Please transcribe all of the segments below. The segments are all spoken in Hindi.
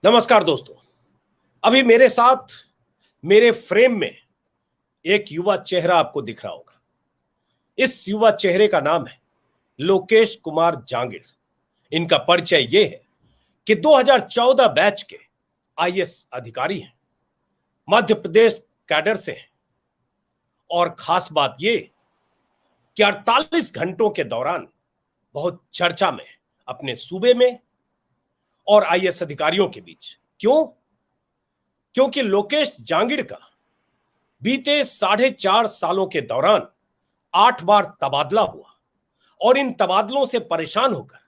नमस्कार दोस्तों। अभी मेरे साथ मेरे फ्रेम में एक युवा चेहरा आपको दिख रहा होगा। इस युवा चेहरे का नाम है लोकेश कुमार जांगिड़। इनका परिचय यह है कि 2014 बैच के आईएएस अधिकारी हैं, मध्य प्रदेश कैडर से हैं और खास बात यह कि 48 घंटों के दौरान बहुत चर्चा में अपने सूबे में और आईएएस अधिकारियों के बीच। क्यों? क्योंकि लोकेश जांगिड़ का बीते 4.5 सालों के दौरान 8 बार तबादला हुआ और इन तबादलों से परेशान होकर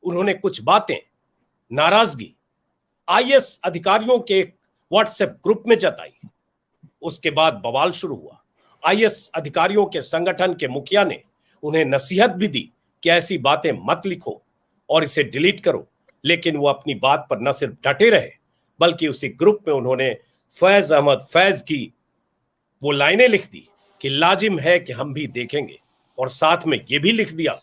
उन्होंने कुछ बातें, नाराजगी आईएएस अधिकारियों के एक व्हाट्सएप ग्रुप में जताई। उसके बाद बवाल शुरू हुआ। आईएएस अधिकारियों के संगठन के मुखिया ने उन्हें नसीहत भी दी कि ऐसी बातें मत लिखो और इसे डिलीट करो, लेकिन वो अपनी बात पर न सिर्फ डटे रहे बल्कि उसी ग्रुप में उन्होंने फैज अहमद फैज की वो लाइनें लिख दी कि लाजिम है कि हम भी देखेंगे, और साथ में ये भी लिख दिया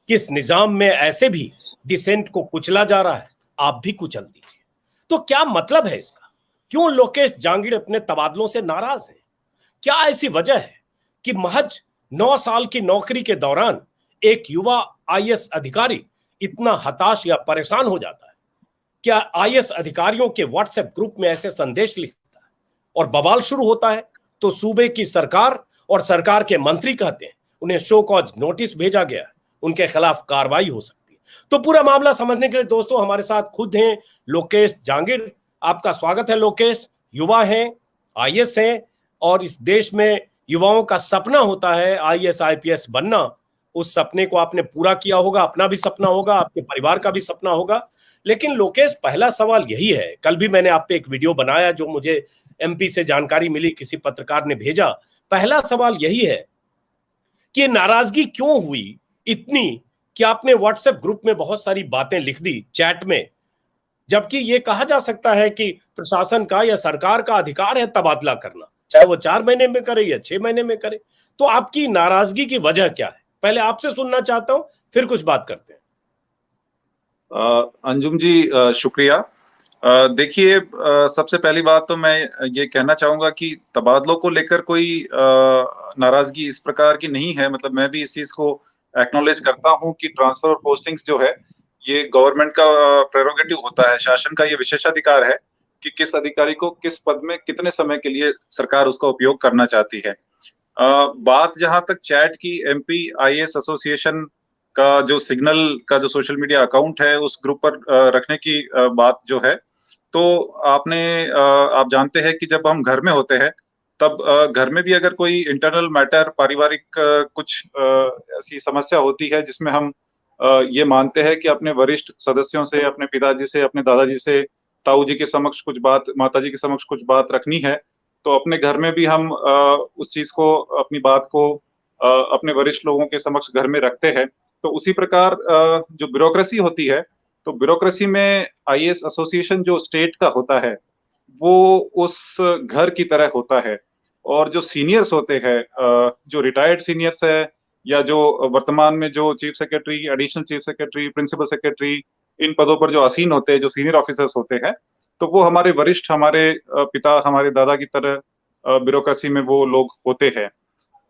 कि इस निजाम में ऐसे भी डिसेंट को कुचला जा रहा है, आप भी कुचल दीजिए। तो क्या मतलब है इसका? क्यों लोकेश जांगिड़ अपने तबादलों से नाराज है? क्या ऐसी वजह है कि महज 9 साल की नौकरी के दौरान एक युवा आईएएस अधिकारी इतना हताश या परेशान हो जाता है? क्या आईएएस अधिकारियों के व्हाट्सएप ग्रुप में ऐसे संदेश लिखता है और बवाल शुरू होता है तो सूबे की सरकार और सरकार के मंत्री कहते हैं उन्हें शो कॉज नोटिस भेजा गया है, उनके खिलाफ कार्रवाई हो सकती है? तो पूरा मामला समझने के लिए दोस्तों हमारे साथ खुद हैं लोकेश जांगिड़। आपका स्वागत है लोकेश। युवा हैं, आईएएस हैं और इस देश में युवाओं का सपना होता है आईएएस आईपीएस बनना। उस सपने को आपने पूरा किया होगा, अपना भी सपना होगा, आपके परिवार का भी सपना होगा। लेकिन लोकेश, पहला सवाल यही है, कल भी मैंने आप पे एक वीडियो बनाया जो मुझे एमपी से जानकारी मिली, किसी पत्रकार ने भेजा। पहला सवाल यही है कि नाराजगी क्यों हुई इतनी कि आपने व्हाट्सएप ग्रुप में बहुत सारी बातें लिख दी चैट में, जबकि यह कहा जा सकता है कि प्रशासन का या सरकार का अधिकार है तबादला करना, चाहे वो 4 महीने में करे या 6 महीने में करे। तो आपकी नाराजगी की वजह क्या है? पहले आपसे सुनना चाहता हूं, फिर कुछ बात करते हैं। अंजुम जी, शुक्रिया। देखिए, सबसे पहली बात तो मैं ये कहना चाहूंगा कि तबादलों को लेकर कोई नाराजगी इस प्रकार की नहीं है। मतलब मैं भी इस चीज को एक्नॉलेज करता हूं कि ट्रांसफर और पोस्टिंग्स जो है ये गवर्नमेंट का प्रेरोगेटिव होता है, शासन का ये विशेषाधिकार है कि किस अधिकारी को किस पद में कितने समय के लिए सरकार उसका उपयोग करना चाहती है। बात जहां तक चैट की, एमपी आईएएस एसोसिएशन का जो सिग्नल का जो सोशल मीडिया अकाउंट है उस ग्रुप पर रखने की बात जो है, तो आप जानते हैं कि जब हम घर में होते हैं तब घर में भी अगर कोई इंटरनल मैटर, पारिवारिक कुछ ऐसी समस्या होती है जिसमें हम ये मानते हैं कि अपने वरिष्ठ सदस्यों से, अपने पिताजी से, अपने दादाजी से, ताऊ जी के समक्ष कुछ बात, माताजी के समक्ष कुछ बात रखनी है, तो अपने घर में भी हम उस चीज को, अपनी बात को अपने वरिष्ठ लोगों के समक्ष घर में रखते हैं। तो उसी प्रकार जो ब्यूरोक्रेसी होती है, तो ब्यूरोक्रेसी में आईएएस एसोसिएशन जो स्टेट का होता है वो उस घर की तरह होता है। और जो सीनियर्स होते हैं, जो रिटायर्ड सीनियर्स है या जो वर्तमान में जो chief secretary, additional chief secretary, principal secretary, इन पदों पर जो आसीन होते हैं, जो सीनियर ऑफिसर्स होते हैं, तो वो हमारे वरिष्ठ, हमारे पिता, हमारे दादा की तरह ब्यूरोक्रेसी में वो लोग होते हैं।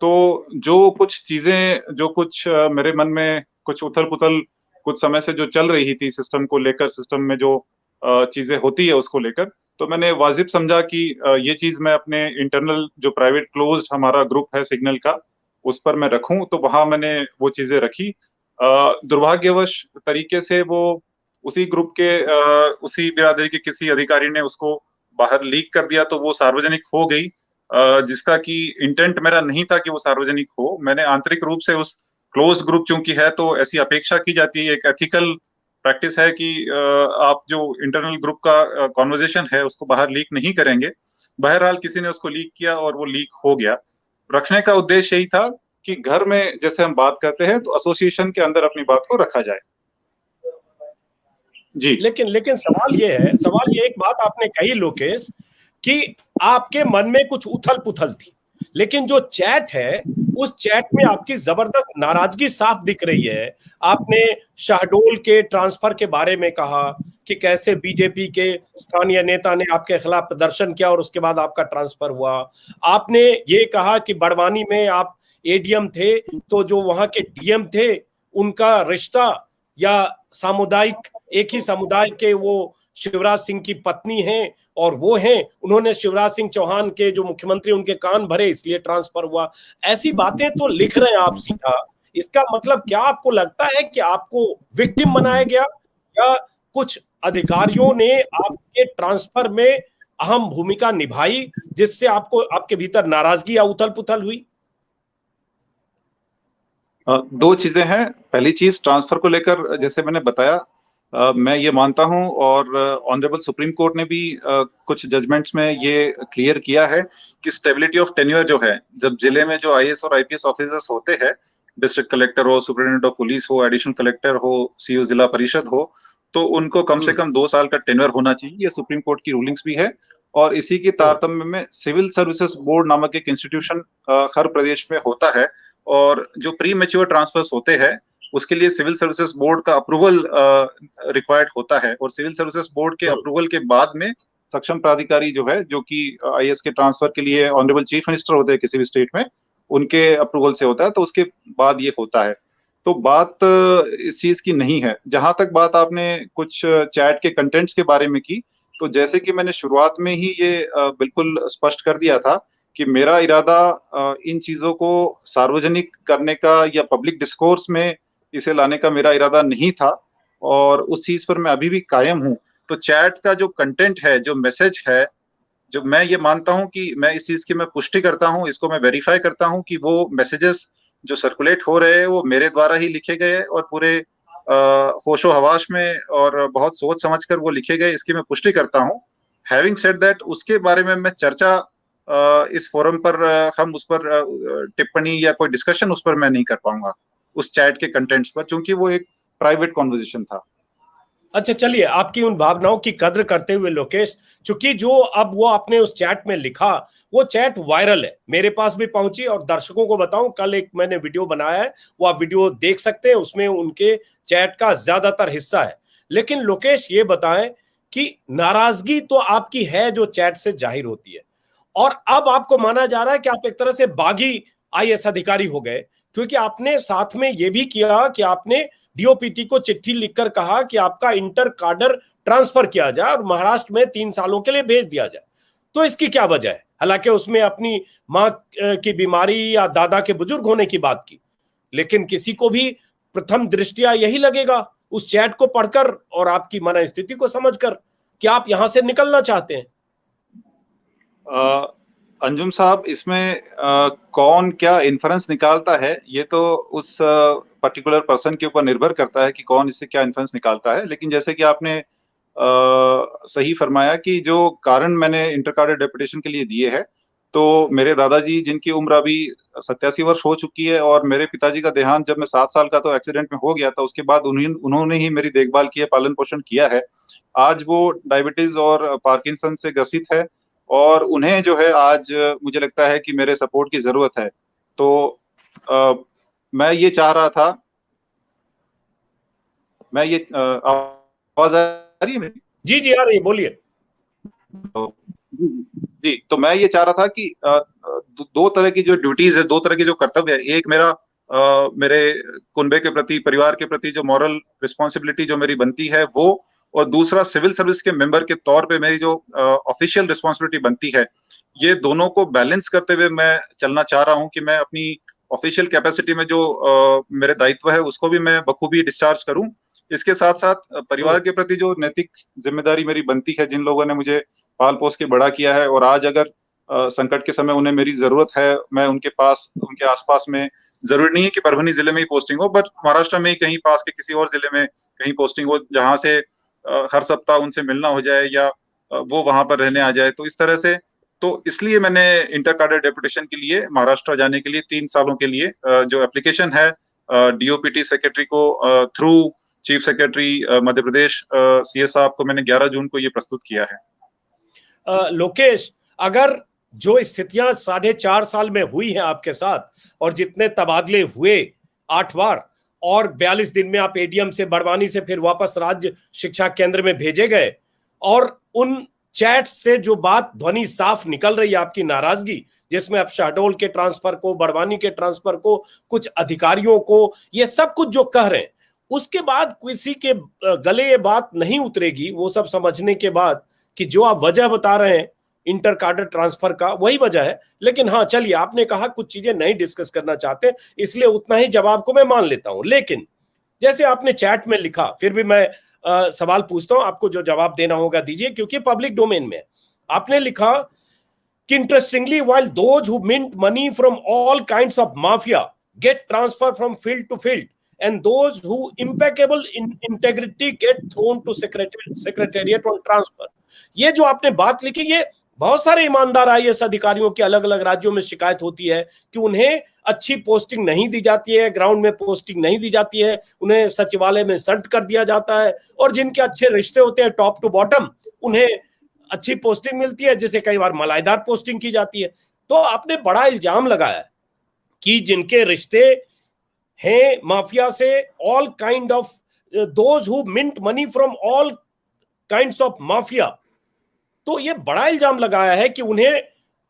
तो जो कुछ चीजें, जो कुछ मेरे मन में कुछ उथल पुथल कुछ समय से जो चल रही थी सिस्टम को लेकर, सिस्टम में जो चीजें होती है उसको लेकर, तो मैंने वाजिब समझा कि ये चीज मैं अपने इंटरनल जो प्राइवेट क्लोज्ड हमारा ग्रुप है सिग्नल का, उस पर मैं रखूं। तो वहां मैंने वो चीजें रखी। दुर्भाग्यवश तरीके से वो उसी ग्रुप के उसी बिरादरी के किसी अधिकारी ने उसको बाहर लीक कर दिया, तो वो सार्वजनिक हो गई, जिसका कि इंटेंट मेरा नहीं था कि वो सार्वजनिक हो। मैंने आंतरिक रूप से उस क्लोज ग्रुप चूंकि है तो ऐसी अपेक्षा की जाती है, एक एथिकल प्रैक्टिस है कि आप जो इंटरनल ग्रुप का कॉन्वर्जेशन है उसको बाहर लीक नहीं करेंगे। बहरहाल किसी ने उसको लीक किया और वो लीक हो गया। रखने का उद्देश्य यही था कि घर में जैसे हम बात करते हैं तो एसोसिएशन के अंदर अपनी बात को रखा जाए। जी। लेकिन सवाल ये है, सवाल ये, एक बात आपने कही लोकेश कि आपके मन में कुछ उथल पुथल थी, लेकिन जो चैट है उस चैट में आपकी जबरदस्त नाराजगी साफ दिख रही है। आपने शहडोल के ट्रांसफर के बारे में कहा कि कैसे बीजेपी के स्थानीय नेता ने आपके खिलाफ प्रदर्शन किया और उसके बाद आपका ट्रांसफर हुआ। आपने ये कहा कि बड़वानी में आप एडीएम थे तो जो वहां के डीएम थे उनका रिश्ता या सामुदायिक, एक ही समुदाय के वो शिवराज सिंह की पत्नी हैं और वो हैं, उन्होंने शिवराज सिंह चौहान के जो मुख्यमंत्री उनके कान भरे इसलिए ट्रांसफर हुआ। ऐसी बातें तो लिख रहे हैं आप सीधा। इसका मतलब क्या आपको लगता है कि आपको विक्टिम बनाया गया या कुछ अधिकारियों ने आपके ट्रांसफर में अहम भूमिका निभाई जिससे आपको आपके भीतर नाराजगी या उथल पुथल हुई? दो चीजें हैं। पहली चीज ट्रांसफर को लेकर जैसे मैंने बताया, मैं ये मानता हूं और ऑनरेबल सुप्रीम कोर्ट ने भी कुछ जजमेंट्स में ये क्लियर किया है कि स्टेबिलिटी ऑफ टेन्योर जो है, जब जिले में जो आईएएस और आईपीएस ऑफिसर्स होते हैं, डिस्ट्रिक्ट कलेक्टर हो, सुपरिटेंडेंट ऑफ पुलिस हो, एडिशनल कलेक्टर हो, सीओ जिला परिषद हो, तो उनको कम से कम 2 साल का टेन्योर होना चाहिए। ये सुप्रीम कोर्ट की रूलिंग्स भी है। और इसी के तारतम्य में सिविल सर्विसेज बोर्ड नामक एक इंस्टीट्यूशन हर प्रदेश में होता है, और जो प्री मेच्योर ट्रांसफर्स होते हैं उसके लिए सिविल सर्विसेज बोर्ड का अप्रूवल रिक्वायर्ड होता है। और सिविल सर्विसेज बोर्ड के अप्रूवल के बाद में सक्षम प्राधिकारी जो है, जो कि आईएएस के ट्रांसफर के लिए ऑनरेबल चीफ मिनिस्टर होते हैं किसी भी स्टेट में, उनके अप्रूवल से होता है, तो उसके बाद ये होता है। तो बात इस चीज की नहीं है। जहां तक बात आपने कुछ चैट के कंटेंट्स के बारे में की, तो जैसे कि मैंने शुरुआत में ही ये बिल्कुल स्पष्ट कर दिया था कि मेरा इरादा इन चीजों को सार्वजनिक करने का या पब्लिक डिस्कोर्स में इसे लाने का मेरा इरादा नहीं था, और उस चीज पर मैं अभी भी कायम हूं। तो चैट का जो कंटेंट है, जो मैसेज है, जो मैं ये मानता हूं कि मैं इस चीज की मैं पुष्टि करता हूं, इसको मैं वेरीफाई करता हूं कि वो मैसेजेस जो सर्कुलेट हो रहे हैं वो मेरे द्वारा ही लिखे गए और पूरे होशो हवास में और बहुत सोच समझ कर वो लिखे गए, इसकी मैं पुष्टि करता हूं। हैविंग सेड दैट, उसके बारे में मैं चर्चा इस फोरम पर हम उस पर टिप्पणी या कोई डिस्कशन उस पर मैं नहीं कर पाऊंगा, उस चैट के कंटेंट्स पर, क्योंकि वो एक प्राइवेट कॉन्वर्सेशन था। अच्छा, चलिए, आपकी उन भावनाओं की कद्र करते हुए लोकेश, चूंकि जो अब वो आपने उस चैट में लिखा वो चैट वायरल है, मेरे पास भी पहुंची, और दर्शकों को बताऊं, कल एक मैंने वीडियो बनाया है, वो आप वीडियो देख सकते हैं, उसमें उनके चैट का ज्यादातर हिस्सा है। लेकिन लोकेश ये बताएं कि नाराजगी तो आपकी है जो चैट से जाहिर होती है, और अब आपको माना जा रहा है कि आप एक तरह से बागी आईएएस अधिकारी हो गए, क्योंकि आपने साथ में यह भी किया कि आपने डीओपीटी को चिट्ठी लिखकर कहा कि आपका इंटर काडर ट्रांसफर किया जाए और महाराष्ट्र में 3 सालों के लिए भेज दिया जाए। तो इसकी क्या वजह है? हालांकि उसमें अपनी मां की बीमारी या दादा के बुजुर्ग होने की बात की, लेकिन किसी को भी प्रथम दृष्टया यही लगेगा उस चैट को पढ़कर और आपकी मनस्थिति को समझकर कि आप यहां से निकलना चाहते हैं। अंजुम साहब, इसमें कौन क्या इन्फ्रेंस निकालता है ये तो उस पर्टिकुलर पर्सन के ऊपर निर्भर करता है कि कौन इससे क्या इन्फ्रेंस निकालता है। लेकिन जैसे कि आपने सही फरमाया कि जो कारण मैंने इंटर काडर डेपुटेशन के लिए दिए है, तो मेरे दादाजी जिनकी उम्र अभी 87 वर्ष हो चुकी है, और मेरे पिताजी का देहांत जब मैं 7 साल का तो एक्सीडेंट में हो गया था, उसके बाद उन्होंने ही मेरी देखभाल की है, पालन पोषण किया है। आज वो डायबिटीज और पार्किंसन से ग्रसित है, और उन्हें जो है आज मुझे लगता है कि मेरे सपोर्ट की जरूरत है। तो मैं ये चाह रहा था, मैं ये आवाज आ रही है मेरी? जी जी, आ रही है, बोलिए। जी, तो मैं ये चाह रहा था कि 2 तरह की जो ड्यूटीज है, 2 तरह की जो कर्तव्य है, एक मेरा मेरे कुनबे के प्रति, परिवार के प्रति जो मॉरल रिस्पॉन्सिबिलिटी जो मेरी बनती है वो, और दूसरा सिविल सर्विस के मेंबर के तौर पे मेरी जो ऑफिशियल रिस्पॉन्सिबिलिटी बनती है, ये दोनों को बैलेंस करते हुए मैं चलना चाह रहा हूं कि मैं अपनी ऑफिशियल कैपेसिटी में जो मेरे दायित्व है उसको भी मैं बखूबी डिस्चार्ज करूं। इसके साथ साथ परिवार के प्रति जो नैतिक जिम्मेदारी मेरी बनती है, जिन लोगों ने मुझे पाल पोस के बड़ा किया है, और आज अगर संकट के समय उन्हें मेरी जरूरत है, मैं उनके पास, उनके आसपास में, जरूरी नहीं है कि परभनी जिले में ही पोस्टिंग हो, बट महाराष्ट्र में ही कहीं पास के किसी और जिले में कहीं पोस्टिंग हो, जहां से हर सप्ताह उनसे मिलना हो जाए या वो वहां पर रहने आ जाए। तो इस तरह से, तो इसलिए मैंने इंटर काडर डेपुटेशन के लिए महाराष्ट्र जाने के लिए 3 सालों के लिए जो एप्लीकेशन है डीओपीटी सेक्रेटरी को through chief secretary Madhya Pradesh CS साहब को मैंने 11 जून को ये प्रस्तुत किया है। लोकेश, अगर जो स्थितियां 4.5 साल में हुई हैं आपके साथ, और जितने तबादले हुए 8 बार, और 42 दिन में आप एडीएम से बड़वानी से फिर वापस राज्य शिक्षा केंद्र में भेजे गए, और उन चैट से जो बात ध्वनि साफ निकल रही है आपकी नाराजगी, जिसमें आप शहडोल के ट्रांसफर को, बड़वानी के ट्रांसफर को, कुछ अधिकारियों को, ये सब कुछ जो कह रहे हैं, उसके बाद किसी के गले ये बात नहीं उतरेगी, वो सब समझने के बाद कि जो आप वजह बता रहे हैं इंटर कार्डर ट्रांसफर का वही वजह है। लेकिन हाँ चलिए, आपने कहा कुछ चीजें नहीं डिस्कस करना चाहते, इसलिए उतना ही जवाब को मैं मान लेता हूं। लेकिन जैसे आपने चैट में लिखा, फिर भी मैं सवाल पूछता हूं, आपको जो जवाब देना होगा दीजिए, क्योंकि पब्लिक डोमेन में आपने लिखा कि interestingly while those who mint money from all kinds of mafia get transfer from field to field and those who impeccable in integrity get thrown to secretariat on transfer। ये जो आपने बात लिखी, ये बहुत सारे ईमानदार आईएएस अधिकारियों के अलग अलग राज्यों में शिकायत होती है कि उन्हें अच्छी पोस्टिंग नहीं दी जाती है, ग्राउंड में पोस्टिंग नहीं दी जाती है, उन्हें सचिवालय में संट कर दिया जाता है, और जिनके अच्छे रिश्ते होते हैं टॉप टू बॉटम, उन्हें अच्छी पोस्टिंग मिलती है, जिसे कई बार मलाईदार पोस्टिंग की जाती है। तो आपने बड़ा इल्जाम लगाया कि जिनके रिश्ते हैं माफिया से, all kind of those who mint money from all kinds of mafia, तो ये बड़ा इल्जाम लगाया है कि उन्हें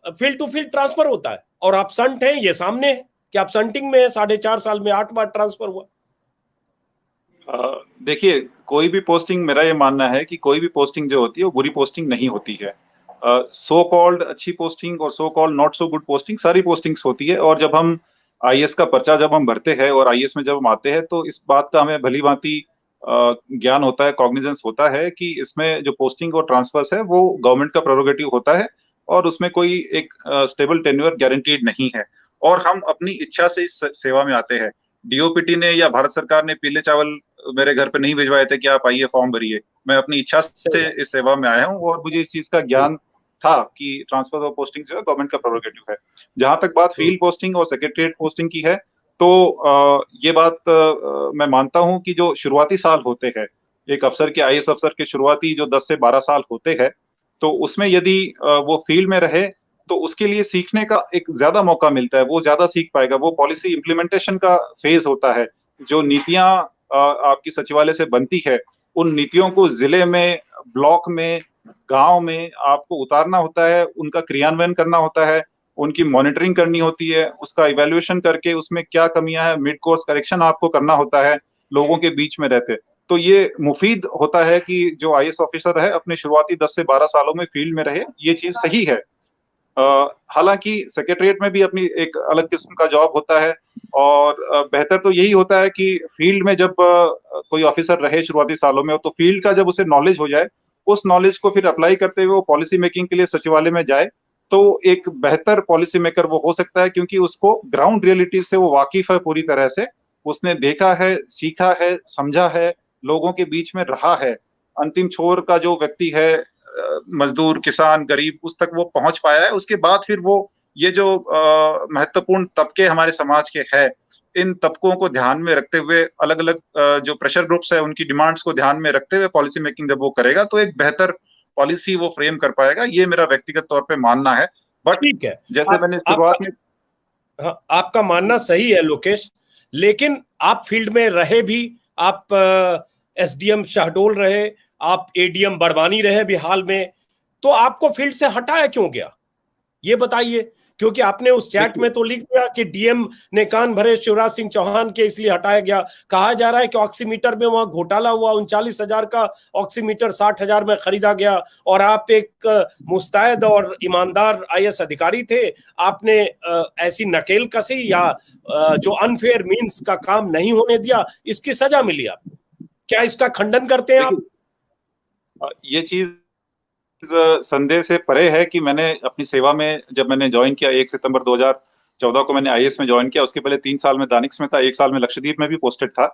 फील्ड टू फील्ड ट्रांसफर होता है, और आप संट हैं, ये सामने है कि आप संटिंग में है। 4.5 साल में 8 बार ट्रांसफर हुआ। देखिए, कोई भी पोस्टिंग, मेरा ये मानना है कि कोई भी पोस्टिंग जो होती है वो बुरी पोस्टिंग नहीं होती है। सो कॉल्ड अच्छी पोस्टिंग और so called not so good posting, सारी पोस्टिंग्स होती है। और जब हम आईएएस का पर्चा जब हम भरते हैं और आईएएस में जब हम आते हैं, तो इस बात का हमें भली भांति ज्ञान होता है, कॉग्निजेंस होता है कि इसमें जो पोस्टिंग और ट्रांसफर्स है वो गवर्नमेंट का प्रेरोगेटिव होता है, और उसमें कोई एक स्टेबल टेन्योर गारंटीड नहीं है, और हम अपनी इच्छा से इस सेवा में आते हैं। डीओपीटी ने या भारत सरकार ने पीले चावल मेरे घर पे नहीं भिजवाए थे कि आप आइए फॉर्म भरिए। मैं अपनी इच्छा से इस सेवा में आया हूँ, और मुझे इस चीज का ज्ञान था कि ट्रांसफर और पोस्टिंग जो है गवर्नमेंट का प्रेरोगेटिव है। जहां तक बात फील्ड पोस्टिंग और सेक्रेटरीट पोस्टिंग की है, तो ये बात मैं मानता हूं कि जो शुरुआती साल होते हैं एक अफसर के, आईएएस अफसर के शुरुआती जो 10 से 12 साल होते हैं, तो उसमें यदि वो फील्ड में रहे तो उसके लिए सीखने का एक ज्यादा मौका मिलता है, वो ज्यादा सीख पाएगा। वो पॉलिसी इम्प्लीमेंटेशन का फेज होता है, जो नीतियां आपकी सचिवालय से बनती है, उन नीतियों को जिले में, ब्लॉक में, गांव में आपको उतारना होता है, उनका क्रियान्वयन करना होता है, उनकी मॉनिटरिंग करनी होती है, उसका इवैल्यूएशन करके उसमें क्या कमियां हैं, मिड कोर्स करेक्शन आपको करना होता है लोगों के बीच में रहते। तो ये मुफीद होता है कि जो आईएएस ऑफिसर है अपने शुरुआती 10 से 12 सालों में फील्ड में रहे, ये चीज सही है। हालांकि सेक्रेटरीट में भी अपनी एक अलग किस्म का जॉब होता है, और बेहतर तो यही होता है कि फील्ड में जब कोई ऑफिसर रहे शुरुआती सालों में, तो फील्ड का जब उसे नॉलेज हो जाए, उस नॉलेज को फिर अप्लाई करते हुए वो पॉलिसी मेकिंग के लिए सचिवालय में जाए, तो एक बेहतर पॉलिसी मेकर वो हो सकता है, क्योंकि उसको ग्राउंड रियलिटी से वो वाकिफ है पूरी तरह से, उसने देखा है, सीखा है, समझा है, लोगों के बीच में रहा है। अंतिम छोर का जो व्यक्ति है, मजदूर, किसान, गरीब, उस तक वो पहुंच पाया है। उसके बाद फिर वो ये जो महत्वपूर्ण तबके हमारे समाज के हैं, इन तबकों को ध्यान में रखते हुए, अलग अलग जो प्रेशर ग्रुप्स है उनकी डिमांड्स को ध्यान में रखते हुए पॉलिसी मेकिंग जब वो करेगा, तो एक बेहतर पॉलिसी वो फ्रेम कर पाएगा। ये मेरा व्यक्तिगत तौर पे मानना है। बट ठीक है, जैसे मैंने शुरुआत में, हाँ, आपका मानना सही है लोकेश, लेकिन आप फील्ड में रहे भी, आप एसडीएम शहडोल रहे, आप एडीएम बड़वानी रहे भी हाल में, तो आपको फील्ड से हटाया क्यों गया, ये बताइए। क्योंकि आपने उस चैट में तो लिख दिया कि डीएम ने कान भरे शिवराज सिंह चौहान के, इसलिए हटाया गया। कहा जा रहा है कि ऑक्सीमीटर में वहां घोटाला हुआ, 39,000 का ऑक्सीमीटर 60,000 में खरीदा गया, और आप एक मुस्तैद और ईमानदार आईएएस अधिकारी थे, आपने ऐसी नकेल कसी या जो अनफेयर मींस का काम नहीं होने दिया, इसकी सजा मिली आपको। क्या इसका खंडन करते हैं आप? ये चीज संदेह से परे है कि मैंने अपनी सेवा में, जब मैंने ज्वाइन किया 1 सितंबर 2014 को मैंने आईएएस में ज्वाइन किया, उसके पहले 3 साल में दानिक्स में था, 1 साल में लक्षद्वीप में भी पोस्टेड था।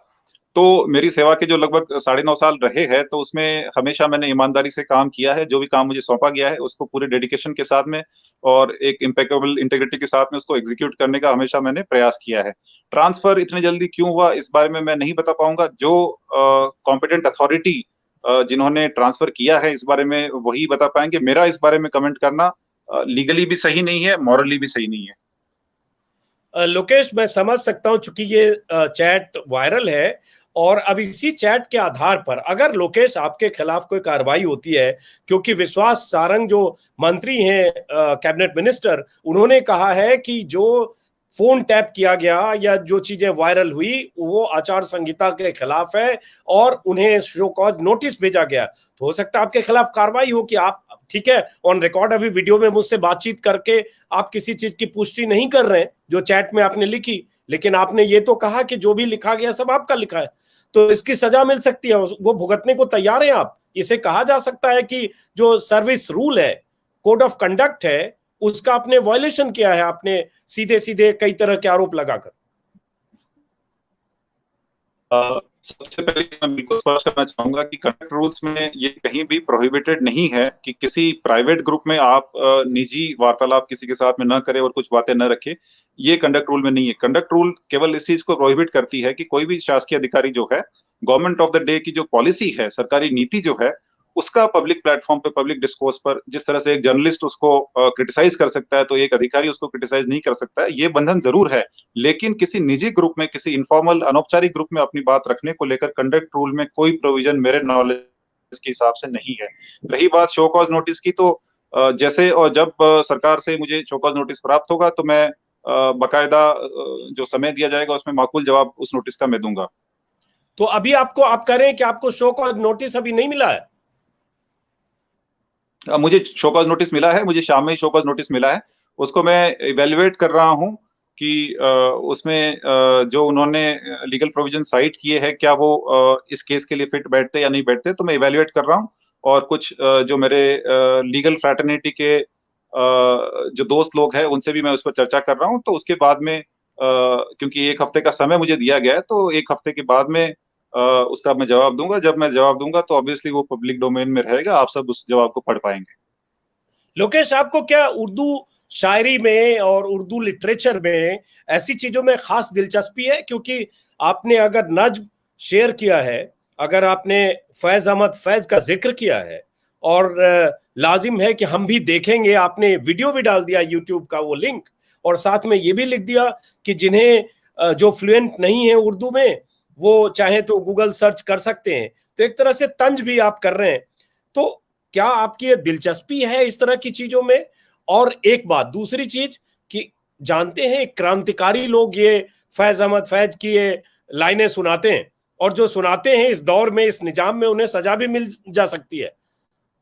तो मेरी सेवा के जो लगभग 9.5 साल रहे हैं, तो उसमें हमेशा मैंने ईमानदारी से काम किया है। जो भी काम मुझे सौंपा गया है उसको पूरे डेडिकेशन के साथ में और एक इम्पेकेबल इंटेग्रिटी के साथ में उसको एग्जीक्यूट करने का हमेशा मैंने प्रयास किया है। ट्रांसफर इतनी जल्दी क्यों हुआ इस बारे में मैं नहीं बता पाऊंगा। जो कॉम्पिटेंट अथॉरिटी जिन्होंने ट्रांसफर किया है इस बारे में वही बता पाएंगे। मेरा इस बारे में कमेंट करना लीगली भी सही नहीं है, मॉरली भी सही नहीं है। लोकेश, मैं समझ सकता हूं, चूंकि ये चैट वायरल है और अब इसी चैट के आधार पर अगर लोकेश आपके खिलाफ कोई कार्रवाई होती है, क्योंकि विश्वास सारंग जो मंत्री हैं, कैबिनेट मिनिस्टर, उन्होंने कहा है कि जो फोन टैप किया गया या जो चीजें वायरल हुई वो आचार संहिता के खिलाफ है और उन्हें शो कॉज नोटिस भेजा गया। तो हो सकता है आपके खिलाफ कार्रवाई हो कि आप, ठीक है, ऑन रिकॉर्ड अभी वीडियो में मुझसे बातचीत करके आप किसी चीज की पुष्टि नहीं कर रहे हैं जो चैट में आपने लिखी, लेकिन आपने ये तो कहा कि जो भी लिखा गया सब आपका लिखा है, तो इसकी सजा मिल सकती है, वो भुगतने को तैयार हैं आप। इसे कहा जा सकता है कि जो सर्विस रूल है, कोड ऑफ कंडक्ट है, उसका आपने वायलेशन किया है, आपने सीधे सीधे कई तरह के आरोप लगाकर। सबसे पहले मैं बिल्कुल स्पष्ट करना चाहूंगा कि कंडक्ट रूल्स में ये कहीं भी प्रोहिबिटेड नहीं है कि किसी प्राइवेट ग्रुप में आप निजी वार्तालाप किसी के साथ में न करें और कुछ बातें न रखें। ये कंडक्ट रूल में नहीं है। कंडक्ट रूल केवल इस चीज को प्रोहिबिट करती है कि कोई भी शासकीय अधिकारी जो है, गवर्नमेंट ऑफ द डे की जो पॉलिसी है, सरकारी नीति जो है, उसका पब्लिक प्लेटफॉर्म पे, पब्लिक डिस्कोर्स पर जिस तरह से एक जर्नलिस्ट उसको क्रिटिसाइज कर सकता है, तो एक अधिकारी उसको क्रिटिसाइज नहीं कर सकता है। ये बंधन जरूर है, लेकिन किसी निजी ग्रुप में, किसी इनफॉर्मल अनौपचारिक ग्रुप में अपनी बात रखने को लेकर कंडक्ट रूल में कोई प्रोविजन मेरे नॉलेज के हिसाब से नहीं है। रही बात शो कॉज नोटिस की, तो जैसे और जब सरकार से मुझे शो कॉज नोटिस प्राप्त होगा तो मैं बकायदा जो समय दिया जाएगा उसमें माकूल जवाब उस नोटिस का मैं दूंगा। तो अभी आपको, आप कह रहे हैं कि आपको शो कॉज नोटिस अभी नहीं मिला है? मुझे शो कॉज नोटिस मिला है, मुझे शाम में ही शो कॉज नोटिस मिला है। उसको मैं इवेल्युएट कर रहा हूँ कि उसमें जो उन्होंने लीगल प्रोविजन साइट किए हैं क्या वो इस केस के लिए फिट बैठते या नहीं बैठते, तो मैं इवेल्युएट कर रहा हूँ। और कुछ जो मेरे लीगल फ्रैटर्निटी के जो दोस्त लोग हैं उनसे भी मैं उस पर चर्चा कर रहा हूँ। तो उसके बाद में क्योंकि 1 हफ्ते का समय मुझे दिया गया है, तो 1 हफ्ते के बाद में उसका मैं जवाब दूंगा। जब मैं जवाब दूंगा तो ऑब्वियसली वो पब्लिक डोमेन में रहेगा, आप सब उस जवाब को पढ़ पाएंगे। लोकेश, आपको क्या उर्दू शायरी में और उर्दू लिटरेचर में ऐसी चीजों में खास दिलचस्पी है? क्योंकि आपने अगर नज्म शेयर किया है, अगर आपने फैज अहमद फैज का जिक्र किया है, और लाजिम है कि हम भी देखेंगे, आपने वीडियो भी डाल दिया यूट्यूब का वो लिंक, और साथ में ये भी लिख दिया कि जिन्हें जो फ्लुएंट नहीं है उर्दू में वो चाहे तो गूगल सर्च कर सकते हैं, तो एक तरह से तंज भी आप कर रहे हैं। तो क्या आपकी ये दिलचस्पी है इस तरह की चीजों में? और एक बात, दूसरी चीज कि जानते हैं क्रांतिकारी लोग ये फैज अहमद फैज की ये लाइनें सुनाते हैं, और जो सुनाते हैं इस दौर में, इस निजाम में, उन्हें सजा भी मिल जा सकती है।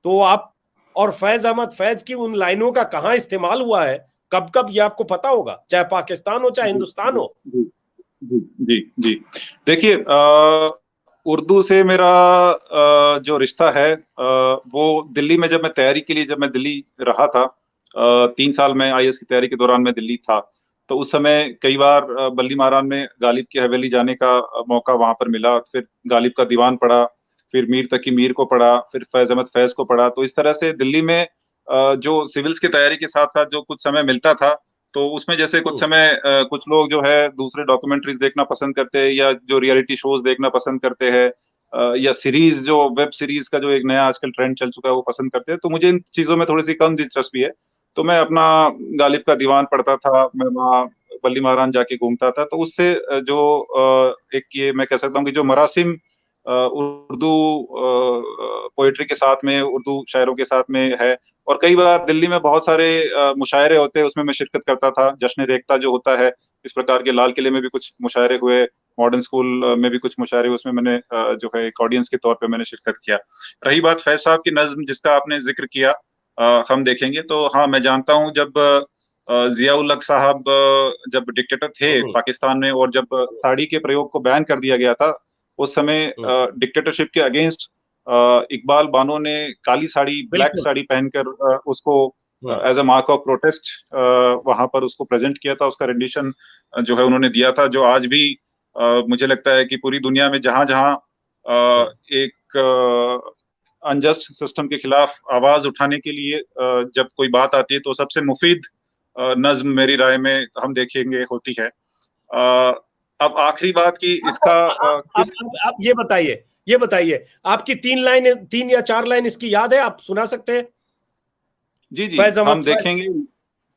तो आप, और फैज अहमद फैज की उन लाइनों का कहाँ इस्तेमाल हुआ है, कब कब, ये आपको पता होगा, चाहे पाकिस्तान हो चाहे हिंदुस्तान हो। जी जी जी जी। देखिए, उर्दू से मेरा जो रिश्ता है, वो दिल्ली में जब मैं तैयारी के लिए, जब मैं दिल्ली रहा था, 3 साल में आईएएस की तैयारी के दौरान मैं दिल्ली था, तो उस समय कई बार बल्ली मारान में गालिब की हवेली जाने का मौका वहां पर मिला। फिर गालिब का दीवान पढ़ा, फिर मीर तकी मीर को पढ़ा, फिर फैज अहमद फैज को पढ़ा। तो इस तरह से दिल्ली में जो सिविल्स की तैयारी के साथ साथ जो कुछ समय मिलता था, तो उसमें जैसे कुछ समय कुछ लोग जो है दूसरे डॉक्यूमेंट्रीज देखना पसंद करते हैं, या जो रियलिटी शोज देखना पसंद करते हैं, या सीरीज, जो वेब सीरीज का जो एक नया आजकल ट्रेंड चल चुका है, वो पसंद करते हैं। तो मुझे इन चीजों में थोड़ी सी कम दिलचस्पी है। तो मैं अपना गालिब का दीवान पढ़ता था, मैं वहाँ बल्ली महारान जाके घूमता था। तो उससे जो एक ये मैं कह सकता हूँ कि जो मरासिम उर्दू पोइट्री के साथ में, उर्दू शायरों के साथ में है। और कई बार दिल्ली में बहुत सारे मुशायरे होते हैं, उसमें मैं शिरकत करता था। जश्न रेख्ता जो होता है, इस प्रकार के, लाल किले में भी कुछ मुशायरे हुए, मॉडर्न स्कूल में भी कुछ मुशायरे, उसमें मैंने जो है एक ऑडियंस के तौर पे मैंने शिरकत किया। रही बात फैज साहब की नज्म जिसका आपने जिक्र किया, हम देखेंगे तो हाँ, मैं जानता हूँ जब जियाउल हक साहब जब डिक्टेटर थे पाकिस्तान में, और जब साड़ी के प्रयोग को बैन कर दिया गया था, उस समय डिक्टेटरशिप के अगेंस्ट इकबाल बानो ने काली साड़ी, ब्लैक साड़ी पहनकर उसको as a mark of protest वहां पर उसको प्रेजेंट किया था। उसका रेंडिशन जो है उन्होंने दिया था, जो आज भी मुझे लगता है कि पूरी दुनिया में जहां जहां एक अनजस्ट सिस्टम के खिलाफ आवाज उठाने के लिए जब कोई बात आती है, तो सबसे मुफीद नज्म मेरी राय में हम देखेंगे होती है। अब आखिरी बात की इसका आप ये बताइए आपकी 3 लाइन, 3 या 4 लाइन इसकी याद है, आप सुना सकते हैं? जी जी, फैज अहमद हम फैज। देखेंगे,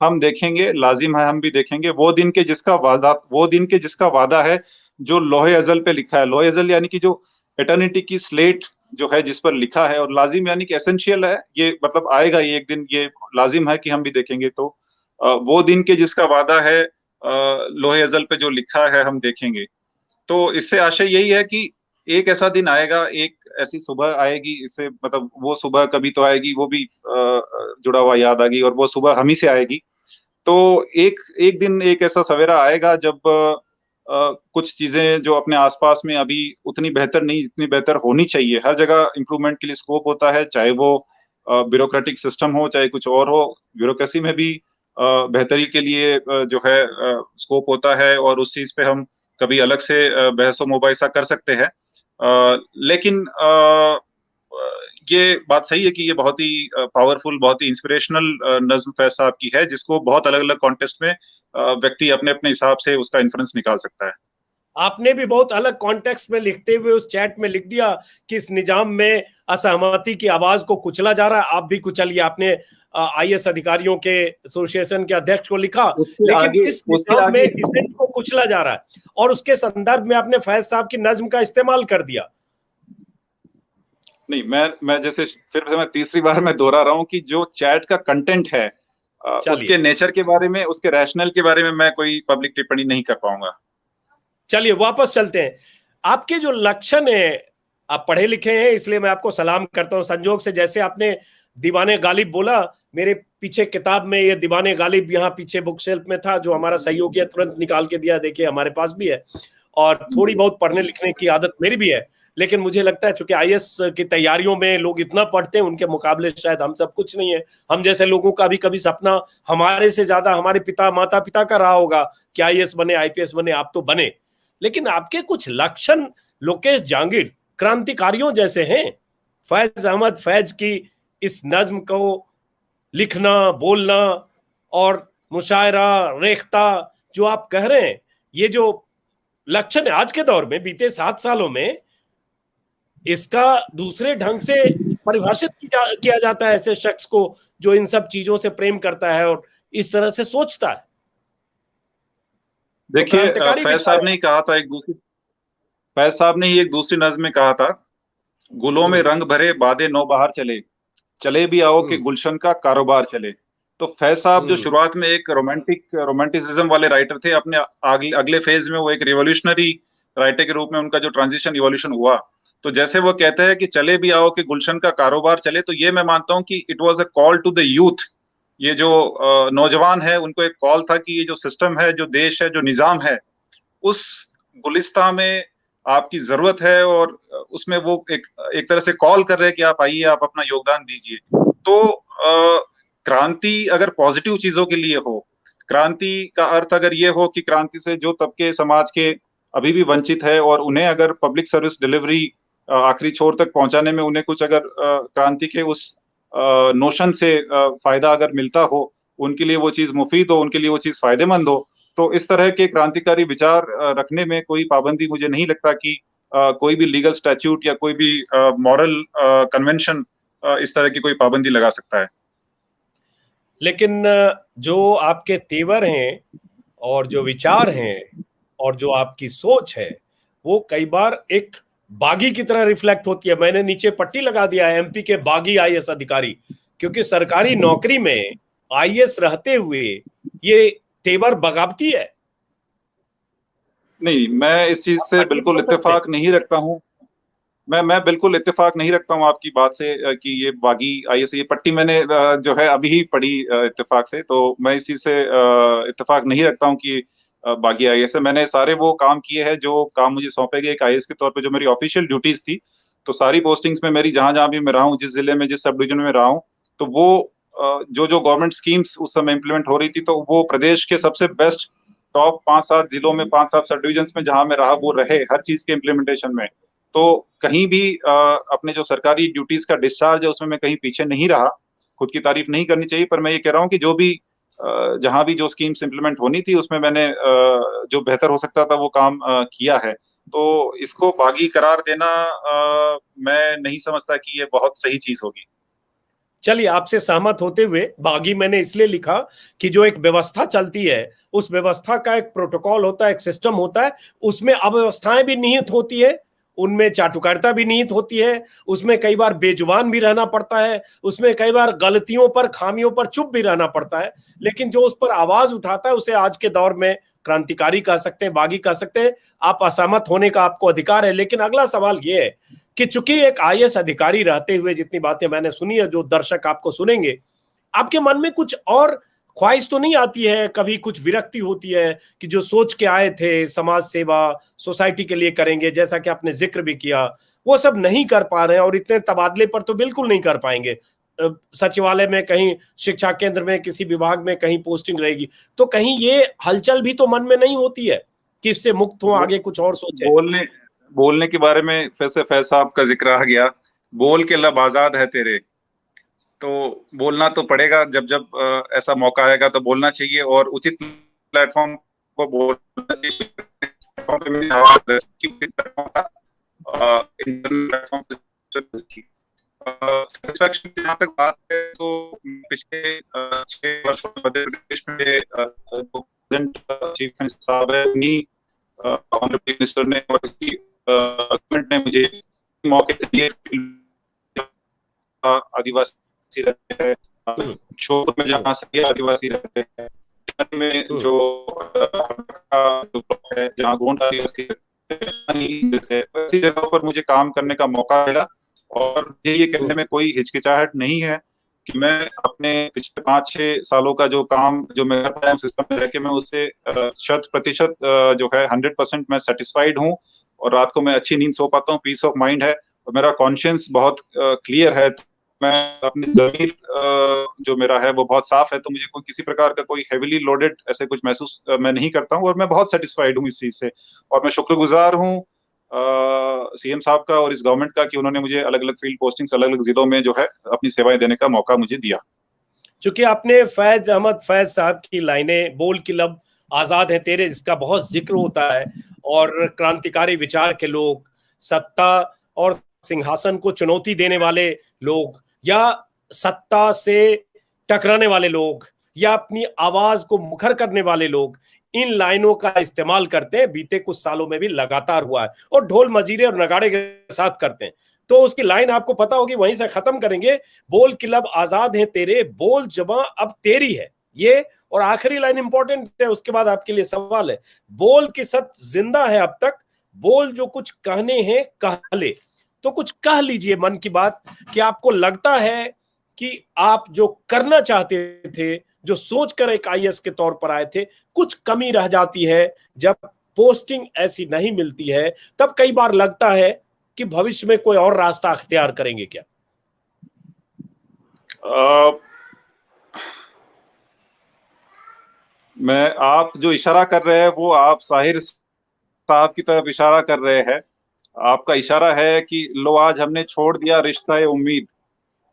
हम देखेंगे, लाजिम है हम भी देखेंगे वो दिन के जिसका वादा, वो दिन के जिसका वादा है, जो लोहे अजल पे लिखा है। लोहे अजल यानी कि जो एटर्निटी की स्लेट जो है जिस पर लिखा है, और लाजिम यानी कि एसेंशियल है, ये मतलब आएगा ये एक दिन, ये लाजिम है कि हम भी देखेंगे। तो वो दिन के जिसका वादा है, लोहे अजल पे जो लिखा है हम देखेंगे। तो इससे आशय यही है कि एक ऐसा दिन आएगा, एक ऐसी सुबह आएगी, इससे मतलब वो सुबह कभी तो आएगी, वो भी जुड़ा हुआ याद आ गई, और वो सुबह हम ही से आएगी। तो एक एक दिन एक ऐसा सवेरा आएगा जब कुछ चीजें जो अपने आसपास में अभी उतनी बेहतर नहीं, जितनी बेहतर होनी चाहिए, हर जगह इंप्रूवमेंट के लिए स्कोप होता है, चाहे वो ब्यूरोक्रेटिक सिस्टम हो, चाहे कुछ और हो। ब्यूरोक्रेसी में भी बेहतरी के लिए जो है स्कोप होता है, और उस चीज पे हम कभी अलग से बहस व मुबाहिसा कर सकते हैं। लेकिन ये बात सही है कि ये बहुत ही पावरफुल, बहुत ही इंस्पिरेशनल नज्म फैज साहब की है, जिसको बहुत अलग अलग कॉन्टेक्स्ट में व्यक्ति अपने अपने हिसाब से उसका इन्फ्लुएंस निकाल सकता है। आपने भी बहुत अलग कॉन्टेक्स्ट में लिखते हुए उस चैट में लिख दिया कि इस निजाम में असहमति की आवाज को कुचला जा रहा है, आप भी कुचलिए। आपने आईएएस अधिकारियों के एसोसिएशन के अध्यक्ष को लिखा, उसके लेकिन आगे, इस उसके निजाम में आगे डिसेंट को कुचला जा रहा है, और उसके संदर्भ में आपने फैज साहब की नज्म का इस्तेमाल कर दिया। नहीं, मैं जैसे फिर से मैं तीसरी बार मैं दोहरा रहा हूँ कि जो चैट का कंटेंट है, उसके चलिए नेचर के बारे में, उसके रैशनल के बारे में मैं कोई पब्लिक टिप्पणी नहीं कर पाऊंगा। चलिए वापस चलते हैं। आपके जो लक्षण है, आप पढ़े लिखे हैं इसलिए मैं आपको सलाम करता हूं। संजोग से जैसे आपने दीवाने गालिब बोला, मेरे पीछे किताब में ये दीवाने गालिब यहाँ पीछे बुक शेल्फ में था, जो हमारा सहयोगी है तुरंत निकाल के दिया, देखिए हमारे पास भी है। और थोड़ी बहुत पढ़ने लिखने की आदत मेरी भी है, लेकिन मुझे लगता है चूंकि आईएएस की तैयारियों में लोग इतना पढ़ते हैं, उनके मुकाबले शायद हम सब कुछ नहीं है। हम जैसे लोगों का भी कभी सपना हमारे से ज्यादा हमारे पिता माता पिता का रहा होगा कि आईएएस बने, आईपीएस बने, आप तो बने। लेकिन आपके कुछ लक्षण लोकेश जांगिड़ क्रांतिकारियों जैसे हैं। फैज अहमद फैज की इस नज्म को लिखना, बोलना और मुशायरा, रेख्ता जो आप कह रहे हैं, ये जो लक्षण है आज के दौर में, बीते 7 सालों में इसका दूसरे ढंग से परिभाषित किया जाता है ऐसे शख्स को जो इन सब चीजों से प्रेम करता है और इस तरह से सोचता है। तो देखिए, क्रांतिकारी फैज विचार साहब है। ने ही कहा था एक दूसरी, फैज साहब ने ही एक दूसरी नज्म में कहा था, गुलों में हम्म। रंग भरे बादे नौबहार चले, चले भी आओ कि हम्म। गुलशन का कारोबार चले। तो फैज साहब जो हम्म। शुरुआत में एक रोमांटिसिज्म वाले राइटर थे, अपने अगले फेज में वो एक रिवोल्यूशनरी राइटर के रूप में उनका जो ट्रांजिशन इवोल्यूशन हुआ, तो जैसे वो कहते हैं कि चले भी आओ कि गुलशन का कारोबार चले, तो ये मैं मानता हूं कि it was a call to the youth. ये जो नौजवान है, उनको एक कॉल था कि ये जो सिस्टम है, जो देश है, जो निजाम है, उस गुलिस्तां में आपकी जरूरत है, और उसमें वो एक तरह से कॉल कर रहे हैं कि आप आइए, आप अपना योगदान दीजिए। तो क्रांति अगर पॉजिटिव चीजों के लिए हो, क्रांति का अर्थ अगर ये हो कि क्रांति से जो तबके समाज के अभी भी वंचित है, और उन्हें अगर पब्लिक सर्विस डिलीवरी आखिरी छोर तक पहुंचाने में उन्हें कुछ अगर क्रांति के उस नोशन से फायदा अगर मिलता हो, उनके लिए वो चीज मुफीद हो, उनके लिए वो चीज फायदेमंद हो, तो इस तरह के क्रांतिकारी विचार रखने में कोई पाबंदी मुझे नहीं लगता कि कोई भी लीगल स्टैट्यूट या कोई भी मॉरल कन्वेंशन इस तरह की कोई पाबंदी लगा सकता है। लेकिन जो आपके तेवर हैं और जो विचार हैं और जो आपकी सोच है, वो कई बार एक बागी की तरह रिफ्लेक्ट होती है। मैंने नीचे पट्टी लगा दिया है, एमपी के बागी आईएएस अधिकारी, क्योंकि सरकारी नौकरी में आईएएस रहते हुए ये तेवर बगावती है। नहीं, मैं इस चीज आप से पट्टी बिल्कुल पढ़ सकते हैं। इत्तेफाक नहीं रखता हूँ। मैं बिल्कुल इत्तेफाक नहीं रखता हूँ आपकी बात से कि ये बागी आईएएस, ये पट्टी मैंने जो है अभी ही पढ़ी इत्तेफाक से, तो मैं इस चीज से इत्तेफाक नहीं रखता हूँ कि बागी आईएएस है। मैंने सारे वो काम किए हैं जो काम मुझे सौंपे गए एक आईएएस के तौर पे, जो मेरी ऑफिशियल ड्यूटीज थी। तो सारी पोस्टिंग्स में मेरी, जहां जहां भी मैं रहा हूँ, जिस जिले में, जिस सब डिवीजन में रहा हूँ, तो वो जो जो गवर्नमेंट स्कीम्स उस समय इंप्लीमेंट हो रही थी, तो वो प्रदेश के सबसे बेस्ट टॉप 5-7 जिलों में, 5-7 सब डिवीजन में जहां मैं रहा, वो रहे हर चीज के इम्प्लीमेंटेशन में। तो कहीं भी अपने जो सरकारी ड्यूटीज का डिस्चार्ज है उसमें मैं कहीं पीछे नहीं रहा। खुद की तारीफ नहीं करनी चाहिए, पर मैं ये कह रहा हूँ कि जो भी जहां भी जो स्कीम्स इंप्लीमेंट होनी थी, उसमें मैंने जो बेहतर हो सकता था वो काम किया है। तो इसको बागी करार देना मैं नहीं समझता कि ये बहुत सही चीज होगी। चलिए, आपसे सहमत होते हुए बागी मैंने इसलिए लिखा कि जो एक व्यवस्था चलती है, उस व्यवस्था का एक प्रोटोकॉल होता है, एक सिस्टम होता है, उसमें अव्यवस्थाएं भी निहित होती है, उनमें चाटुकारिता भी निहित होती है, उसमें कई बार बेजुबान भी रहना पड़ता है, उसमें कई बार गलतियों पर, खामियों पर चुप भी रहना पड़ता है। लेकिन जो उस पर आवाज उठाता है, उसे आज के दौर में क्रांतिकारी कह सकते हैं, बागी कह सकते हैं। आप असहमत होने का आपको अधिकार है। लेकिन अगला सवाल यह है कि चूंकि एक आईएएस अधिकारी रहते हुए जितनी बातें मैंने सुनी है, जो दर्शक आपको सुनेंगे, आपके मन में कुछ और ख्वाहिश तो नहीं आती है, कभी कुछ विरक्ति होती है कि जो सोच के आए थे समाज सेवा, सोसाइटी के लिए करेंगे, जैसा कि आपने जिक्र भी किया, वो सब नहीं कर पा रहे हैं, और इतने तबादले पर तो बिल्कुल नहीं कर पाएंगे। सचिवालय में कहीं, शिक्षा केंद्र में, किसी विभाग में कहीं पोस्टिंग रहेगी, तो कहीं ये हलचल भी तो मन में नहीं होती है कि इससे मुक्त हो, आगे कुछ और सोचे। बोलने के बारे में फिर से फैज साहब का जिक्र आ गया। बोल के लब आजाद है तेरे, तो बोलना तो पड़ेगा। जब जब ऐसा मौका आएगा तो बोलना चाहिए, और उचित प्लेटफॉर्म को बोलना चाहिए। सेटिस्फैक्शन की जहाँ तक बात है, तो पिछले 6 वर्षों में मध्य प्रदेश में जो प्रेजेंट चीफ मिनिस्टर साहब है, उन्हीं ऑनरेबल मिनिस्टर ने और इसकी गवर्नमेंट ने मुझे मौके से दिए। आदिवासी रहते हैं, शोर में जहाँ सभी आदिवासी रहते हैं, में जो है जहाँ गोंड आदिवासी रहते हैं, ऐसी जगहों पर मुझे काम करने का मौका मिला। और मुझे ये कहने में कोई हिचकिचाहट नहीं है कि मैं अपने पिछले 5-6 सालों का जो काम जो मैं कर पाया सिस्टम में रह के, मैं उससे 100% जो है 100% मैं सेटिस्फाइड हूँ, और रात को मैं अच्छी नींद सो पाता हूँ, पीस ऑफ माइंड है, और मेरा कॉन्शियंस बहुत क्लियर है। मैं अपनी जमीर जो मेरा है वो बहुत साफ है, तो मुझे कोई किसी प्रकार का कोई हेविली लोडेड ऐसे कुछ महसूस मैं नहीं करता हूँ, और मैं बहुत सेटिस्फाइड हूँ इस चीज से। और मैं शुक्रगुजार हूँ सीएम साहब का और इस गवर्नमेंट का कि उन्होंने मुझे अलग अलग फील्ड पोस्टिंग्स अलग अलग जिलों में जो है अपनी सेवाएं देने का मौका मुझे दिया। चूंकि आपने फैज अहमद फैज साहब की लाइनें, बोल की लब आजाद है तेरे, जिसका बहुत जिक्र होता है, और क्रांतिकारी विचार के लोग, सत्ता और सिंहासन को चुनौती देने वाले लोग, या सत्ता से टकराने वाले लोग, या अपनी आवाज को मुखर करने वाले लोग, इन लाइनों का इस्तेमाल करते हैं, बीते कुछ सालों में भी लगातार हुआ है, और ढोल मजीरे और नगाड़े के साथ करते हैं। तो उसकी लाइन आपको पता होगी, वहीं से खत्म करेंगे। बोल की लब आजाद है तेरे, बोल जबां अब तेरी है, ये। और आखिरी लाइन इंपॉर्टेंट है, उसके बाद आपके लिए सवाल है। बोल की सत जिंदा है अब तक, बोल जो कुछ कहने हैं कह ले। तो कुछ कह लीजिए मन की बात, कि आपको लगता है कि आप जो करना चाहते थे, जो सोचकर एक आईएएस के तौर पर आए थे, कुछ कमी रह जाती है। जब पोस्टिंग ऐसी नहीं मिलती है, तब कई बार लगता है कि भविष्य में कोई और रास्ता अख्तियार करेंगे क्या? मैं, आप जो इशारा कर रहे हैं वो आप साहिर साहब की तरफ इशारा कर रहे हैं। आपका इशारा है कि लो आज हमने छोड़ दिया रिश्ता उम्मीद,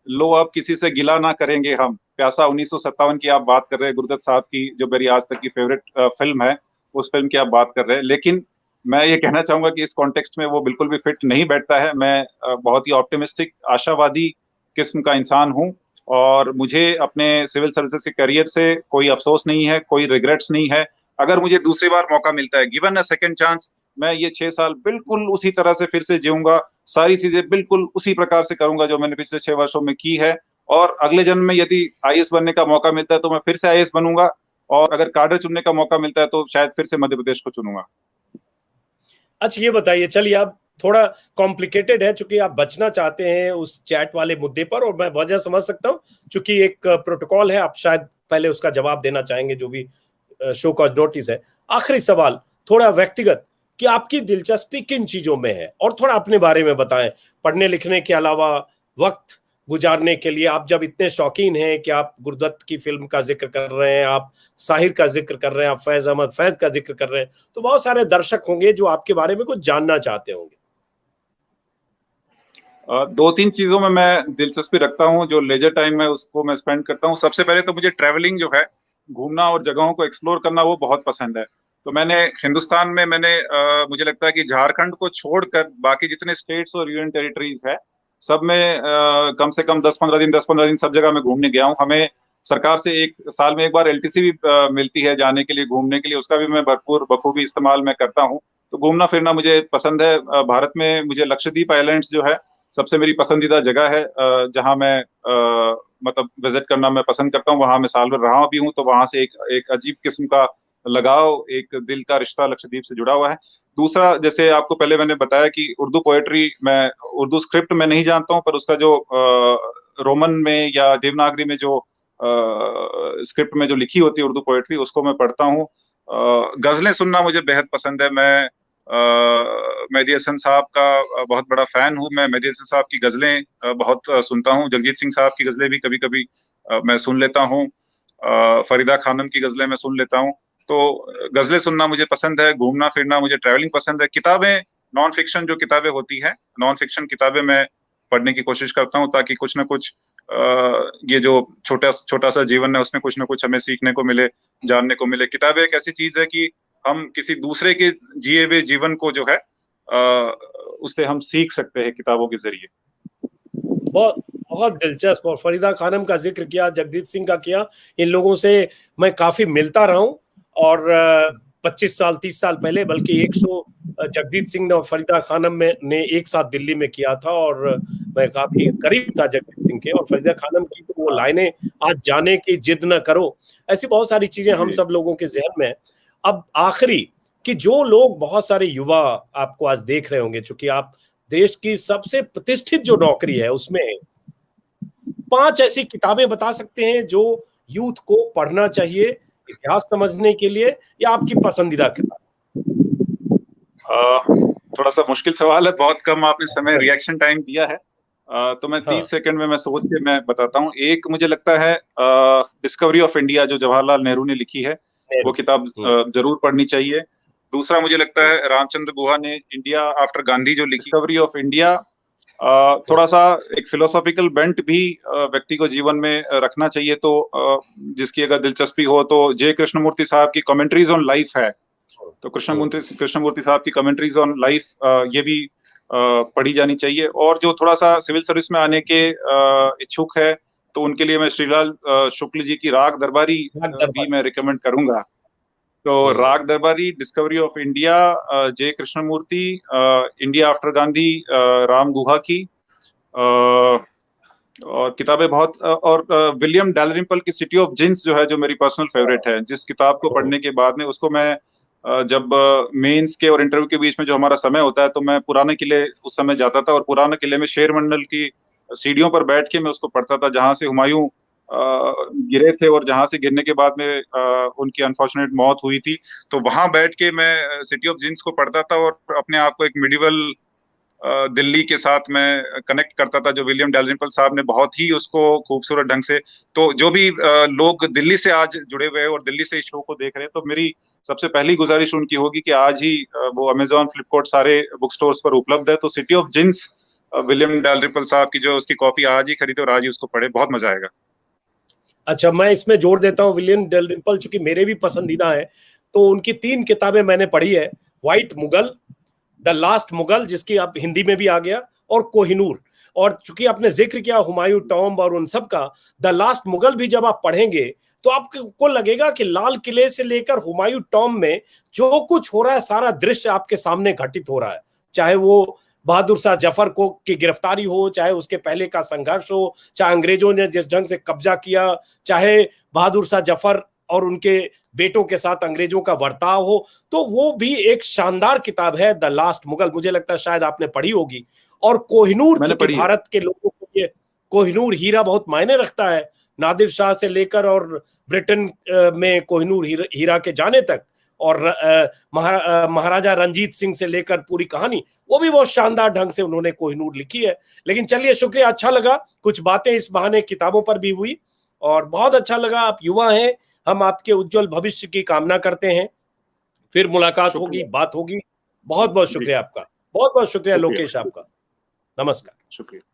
लो अब किसी से गिला ना करेंगे हम। प्यासा 1957 की आप बात कर रहे हैं, गुरुदत्त साहब की जो मेरी आज तक की फेवरेट फिल्म है, उस फिल्म की आप बात कर रहे हैं। लेकिन मैं ये कहना चाहूंगा कि इस कॉन्टेक्स्ट में वो बिल्कुल भी फिट नहीं बैठता है। मैं बहुत ही ऑप्टिमिस्टिक, आशावादी किस्म का इंसान हूँ, और मुझे अपने सिविल सर्विसेज के करियर से कोई अफसोस नहीं है, कोई रिग्रेट्स नहीं है। अगर मुझे दूसरी बार मौका मिलता है, गिवन अ सेकेंड चांस, मैं ये 6 साल बिल्कुल उसी तरह से फिर से जीऊंगा, सारी चीजें बिल्कुल उसी प्रकार से करूंगा जो मैंने पिछले 6 वर्षों में की है। और अगले जन्म में यदि आईएएस बनने का मौका मिलता है तो मैं फिर से आईएएस बनूंगा, और अगर काडर चुनने का मौका मिलता है तो शायद फिर से मध्य प्रदेश को चुनूंगा। अच्छा, ये बताइए, चलिए अब थोड़ा कॉम्प्लिकेटेड है, चूंकि आप बचना चाहते हैं उस चैट वाले मुद्दे पर, और मैं वजह समझ सकता हूं, चूंकि एक प्रोटोकॉल है, आप शायद पहले उसका जवाब देना चाहेंगे, जो भी शो का नोटिस है। आखिरी सवाल थोड़ा व्यक्तिगत, कि आपकी दिलचस्पी किन चीजों में है, और थोड़ा अपने बारे में बताएं। पढ़ने लिखने के अलावा वक्त गुजारने के लिए, आप जब इतने शौकीन हैं कि आप गुरुदत्त की फिल्म का जिक्र कर रहे हैं, आप साहिर का जिक्र कर रहे हैं, आप फैज अहमद फैज का जिक्र कर रहे हैं, तो बहुत सारे दर्शक होंगे जो आपके बारे में कुछ जानना चाहते होंगे। 2-3 चीजों में मैं दिलचस्पी रखता हूँ, जो लेजर टाइम में उसको मैं स्पेंड करता हूँ। सबसे पहले तो मुझे ट्रैवलिंग जो है, घूमना और जगहों को एक्सप्लोर करना, वो बहुत पसंद है। तो मैंने हिंदुस्तान में मुझे लगता है कि झारखंड को छोड़कर बाकी जितने स्टेट्स और यूनियन टेरिटरीज है, सब में कम से कम 10-15 दिन सब जगह मैं घूमने गया हूँ। हमें सरकार से एक साल में एक बार एलटीसी भी मिलती है जाने के लिए, घूमने के लिए, उसका भी मैं भरपूर बखूबी इस्तेमाल मैं करता हूँ। तो घूमना फिरना मुझे पसंद है। भारत में मुझे लक्षद्वीप आइलैंड्स जो है सबसे मेरी पसंदीदा जगह है, जहाँ मैं मतलब विजिट करना मैं पसंद करता हूँ। वहां मैं साल भर रहा भी हूँ, तो वहां से एक अजीब किस्म का लगाव, एक दिल का रिश्ता लक्षद्वीप से जुड़ा हुआ है। दूसरा, जैसे आपको पहले मैंने बताया कि उर्दू पोएट्री, मैं उर्दू स्क्रिप्ट में नहीं जानता हूँ, पर उसका जो रोमन में या देवनागरी में जो स्क्रिप्ट में जो लिखी होती है उर्दू पोएट्री, उसको मैं पढ़ता हूँ। गजलें सुनना मुझे बेहद पसंद है। मैं मेहदी हसन साहब का बहुत बड़ा फैन हूँ। मैं मेहदी हसन साहब की गजलें बहुत सुनता हूँ। जगजीत सिंह साहब की गजलें भी कभी कभी मैं सुन लेता हूँ। फरीदा खानम की गजलें मैं सुन लेता हूँ। तो गजलें सुनना मुझे पसंद है। घूमना फिरना, मुझे ट्रैवलिंग पसंद है। किताबें, नॉन फिक्शन जो किताबें होती हैं, नॉन फिक्शन किताबें मैं पढ़ने की कोशिश करता हूँ, ताकि कुछ ना कुछ ये जो छोटा छोटा सा जीवन है उसमें कुछ ना कुछ हमें सीखने को मिले, जानने को मिले। किताबें एक ऐसी चीज है कि हम किसी दूसरे के जिए हुए जीवन को जो है उससे हम सीख सकते हैं किताबों के जरिए। बहुत बहुत दिलचस्प। और फरीदा खानम का जिक्र किया, जगजीत सिंह का किया, इन लोगों से मैं काफी मिलता रहा हूं। और 25 साल 30 साल पहले बल्कि एक शो जगजीत सिंह ने और फरीदा खानम ने एक साथ दिल्ली में किया था, और मैं काफी करीब था जगजीत सिंह के। और फरीदा खानम की तो वो लाइनें, आज जाने की जिद न करो, ऐसी बहुत सारी चीजें हम सब लोगों के जहन में है। अब आखिरी, कि जो लोग, बहुत सारे युवा आपको आज देख रहे होंगे, चूंकि आप देश की सबसे प्रतिष्ठित जो नौकरी है उसमें 5 ऐसी किताबें बता सकते हैं जो यूथ को पढ़ना चाहिए इतिहास समझने के लिए, या आपकी पसंदीदा किताब? थोड़ा सा मुश्किल सवाल है, बहुत कम आपने समय रिएक्शन टाइम दिया है। तो मैं 30 सेकंड में मैं सोच के मैं बताता हूँ। एक मुझे लगता है डिस्कवरी ऑफ इंडिया, जो जवाहरलाल नेहरू ने लिखी है, वो किताब जरूर पढ़नी चाहिए। दूसरा मुझे लगता है रामचंद्र गुहा ने इंडिया आफ्टर गांधी जो लिखी, डिस्कवरी ऑफ इंडिया, थोड़ा सा एक फिलोसॉफिकल बेंट भी व्यक्ति को जीवन में रखना चाहिए। तो जिसकी अगर दिलचस्पी हो तो जे कृष्णमूर्ति साहब की कमेंट्रीज ऑन लाइफ है, तो कृष्णमूर्ति साहब की कमेंट्रीज ऑन लाइफ ये भी पढ़ी जानी चाहिए। और जो थोड़ा सा सिविल सर्विस में आने के इच्छुक है, तो उनके लिए मैं श्रीलाल शुक्ल जी की राग दरबारी भी मैं रिकमेंड करूंगा। तो Raag Darbari, discovery of India, J Krishnamurti, India after Gandhi, Ram Guha की, और किताबें बहुत, और विलियम डैलरिम्पल की सिटी ऑफ जिन्स जो है, जो मेरी पर्सनल फेवरेट है, जिस किताब को पढ़ने के बाद में उसको मैं जब मेंस के और इंटरव्यू के बीच में जो हमारा समय होता है, तो मैं पुराने किले उस समय जाता था, और पुराने किले में शेर मंडल की सीढ़ियों पर बैठ के मैं उसको पढ़ता था, जहां से हुमायूं गिरे थे और जहां से गिरने के बाद में उनकी अनफॉर्चुनेट मौत हुई थी। तो वहां बैठ के मैं सिटी ऑफ जिन्स को पढ़ता था और अपने आप को एक मिडिवल दिल्ली के साथ मैं कनेक्ट करता था, जो विलियम डैलरिम्पल साहब ने बहुत ही उसको खूबसूरत ढंग से। तो जो भी लोग दिल्ली से आज जुड़े हुए हैं और दिल्ली से इस शो को देख रहे हैं, तो मेरी सबसे पहली गुजारिश उनकी होगी कि आज ही वो अमेजॉन, फ्लिपकार्ट, सारे बुक स्टोर्स पर उपलब्ध है, तो city of jeans William Dalrymple साहब की जो उसकी कॉपी आज ही खरीदे और आज ही उसको पढ़े, बहुत मजा आएगा। अच्छा, मैं इसमें जोड़ देता हूँ, विलियम डैलरिम्पल चूंकि मेरे भी पसंदीदा है, तो उनकी 3 किताबें मैंने पढ़ी है। White Mughal, the last Mughal, जिसकी अब हिंदी में भी आ गया, और कोहिनूर। और चूंकि आपने जिक्र किया हुमायूं टॉम्ब और उन सब का, द लास्ट मुगल भी जब आप पढ़ेंगे तो आपको लगेगा कि लाल किले से लेकर हुमायूं टॉम्ब में जो कुछ हो रहा है, सारा दृश्य आपके सामने घटित हो रहा है। चाहे वो बहादुर शाह जफर को की गिरफ्तारी हो, चाहे उसके पहले का संघर्ष हो, चाहे अंग्रेजों ने जिस ढंग से कब्जा किया, चाहे बहादुर शाह जफर और उनके बेटों के साथ अंग्रेजों का बर्ताव हो, तो वो भी एक शानदार किताब है, द लास्ट मुगल। मुझे लगता है शायद आपने पढ़ी होगी। और कोहिनूर, चूंकि भारत के लोगों को ये कोहिनूर हीरा बहुत मायने रखता है, नादिर शाह से लेकर और ब्रिटेन में कोहिनूर हीरा के जाने तक, और महाराजा रंजीत सिंह से लेकर पूरी कहानी, वो भी बहुत शानदार ढंग से उन्होंने कोहिनूर लिखी है। लेकिन चलिए, शुक्रिया, अच्छा लगा, कुछ बातें इस बहाने किताबों पर भी हुई, और बहुत अच्छा लगा। आप युवा हैं, हम आपके उज्जवल भविष्य की कामना करते हैं। फिर मुलाकात होगी, बात होगी। बहुत बहुत शुक्रिया आपका, बहुत बहुत शुक्रिया लोकेश आपका। नमस्कार। शुक्रिया।